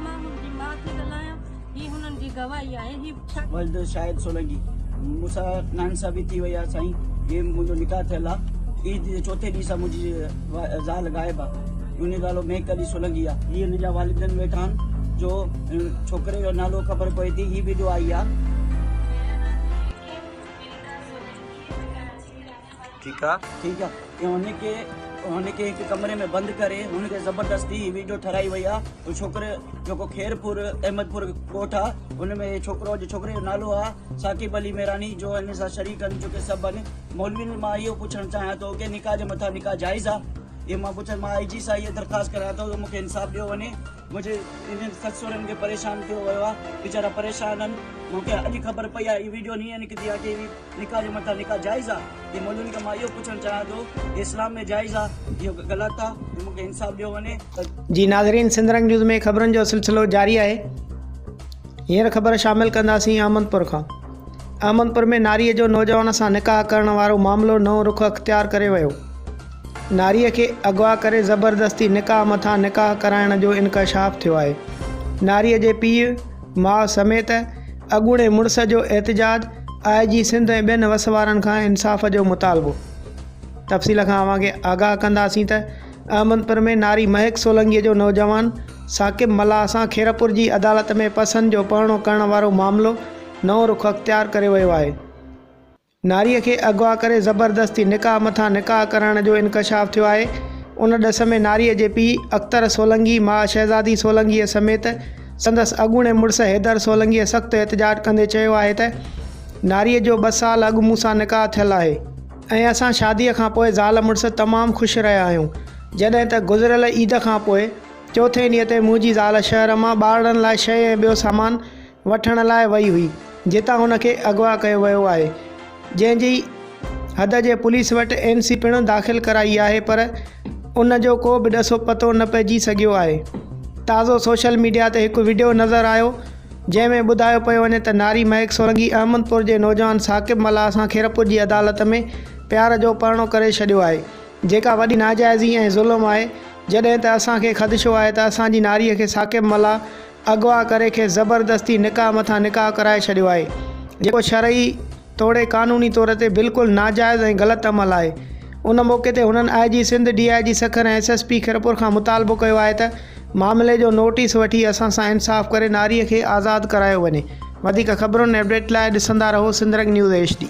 मां हुनजी मां थी ॻाल्हायां, ही हुननि जी गवाही आहे। ही वल्द शाहिद सोलंकी मूंसां नाइंसाफ़ी थी वई आहे साईं। ये मुंहिंजो निकाह थियल आहे। ईद चौथे ॾींहं सां मुंहिंजी ज़ाल गाइबु आहे। उन नालो महकली सोलंकी आहे। हीअ हिन जा वालिदनि वेठा आहिनि जो छोकिरे जो नालो ख़बर पए थी। ही वीडियो आई आहे। ठीक है। उनके एक कमरे में बंद करे उनके ज़बरदस्ती वीडियो ठहाई वही आहे। छोकिरे जो खेरपुर अहमदपुर कोट आहे उनमें छोकिरे जो नालो आहे साकिब अली मेरानी जो इन सां शरीक आहिनि जो के सभु आहिनि। मौलवियुनि मां इहो पुछणु चाहियां थो कि निकाह जे मथां निकाह जाइज़ आहे। ये मां पुछां मां IG सां इहा दरख़्वास्त करां थो कि मूंखे इंसाफ़ ॾियो वञे। मुझे इन ससु सहुरनि खे परेशान थियो वियो आहे। वीचारा परेशान आहिनि। मूंखे अॼु ख़बर पई आहे। हीअ वीडियो हीअं निकिती आहे कि निकाह जे मथां निकाह जाइज़ आहे। ये मौलवियुनि खां मां इहो पुछणु चाहियां थो इस्लाम में जाइज़ आहे, इहो ग़लति आहे, मूंखे इंसाफ़ ॾियो वञे। जी नाज़रीन, सिंधरंग न्यूज़ में ख़बरुनि जो सिलसिलो जारी आहे। हींअर ख़बर शामिल कंदासीं अहमदपुर खां। अहमदपुर में नारीअ जो नौजवान सां निकाह करण वारो मामिलो नओं रुख अख़्तियार करे वियो। नारीअ खे अगवा करे ज़बरदस्ती निकाह मथां निकाह कराइण जो इंकशाफ़ थियो आहे। नारीअ जे पीउ माउ समेत अॻूणे मुड़ुस जो एहतिजाज, IG सिंध ऐं ॿियनि वसवारनि खां इंसाफ़ जो मुतालबो। तफ़सील खां अव्हांखे आगाह कंदासीं त अहमदपुर में नारी महक सोलंकीअ जो नौजवान साकिब मल्लाह सां खेरपुर जी अदालत में पसंदि जो पहिरियों करण वारो मामिलो नओं रुख अख़्तियार करे वियो आहे। नारीअ खे अगवा करे ज़बरदस्ती निकाह मथां निकाह करण जो इंकशाफ़ थियो आहे। उन ॾिस में नारीअ जे पीउ अख्तर सोलंकी मां शहज़ादी सोलंकीअ समेत संदसि अॻूणे मुड़ुस हैदर सोलंकीअ सख़्तु एहतिजाज कंदे चयो आहे त नारीअ जो 2 साल अॻु मूंसां निकाह थियल आहे ऐं असां शादीअ खां पोइ ज़ाल मुड़ुस तमामु ख़ुशि रहिया आहियूं। जॾहिं त गुज़िरियल ईद खां पोइ चौथे ॾींहं ते मुंहिंजी ज़ाल शहर मां ॿारनि लाइ शइ ऐं ॿियो सामान वठण लाइ वई हुई, जितां हुनखे अगवा कयो वियो आहे, जंहिंजी हद जे पुलिस वटि NC पिणु दाख़िल कराई आहे, पर उन जो को बि ॾसो पतो न पइजी सघियो आहे। ताज़ो सोशल मीडिया ते हिकु वीडियो नज़र आयो जंहिंमें ॿुधायो पियो वञे त नारी महक सोलंकी अहमदपुर जे नौजवान साकिब मल्लाह सां खेरपुर जी अदालत में प्यार जो परिणो करे छॾियो आहे, जेका वॾी नाजाइज़ी ऐं ज़ुल्म आहे। जॾहिं त असांखे ख़दशो आहे त असांजी नारीअ खे साकिब मल्लाह अगवा करे खे ज़बरदस्ती निकाह मथां निकाह कराए छॾियो आहे, जेको शरई तोड़े क़ानूनी तौर ते बिल्कुलु नाजाइज़ ऐं ग़लति अमल आहे। उन मौक़े ते हुननि IG सिंध, DIG सखर ऐं SSP खेरपुर खां मुतालबो कयो आहे त मामले जो नोटिस वठी असां सां इंसाफ़ करे नारीअ खे आज़ादु करायो वञे। वधीक ख़बरुनि ऐं अपडेट लाइ ॾिसंदा रहो सिंधरंग न्यूज़ HD।